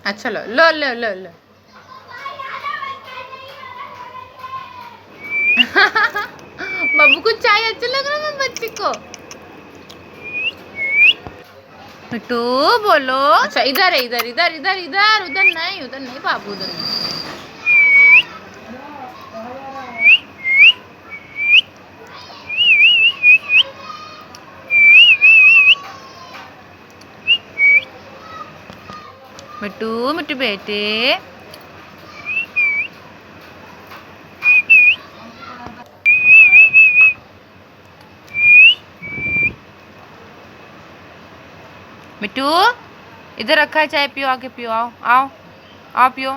अच्छा लो लो लो लो लो। बाबू को चाय अच्छा लग रहा है बच्ची को। मिट्टू बोलो। अच्छा इधर है, इधर इधर इधर इधर, उधर नहीं, उधर नहीं बाबू, उधर नहीं। मिट्टू मिट्टू बेटे। मिट्टू इधर रखा है चाय, पियो, आके पियो, आओ आओ आओ पियो।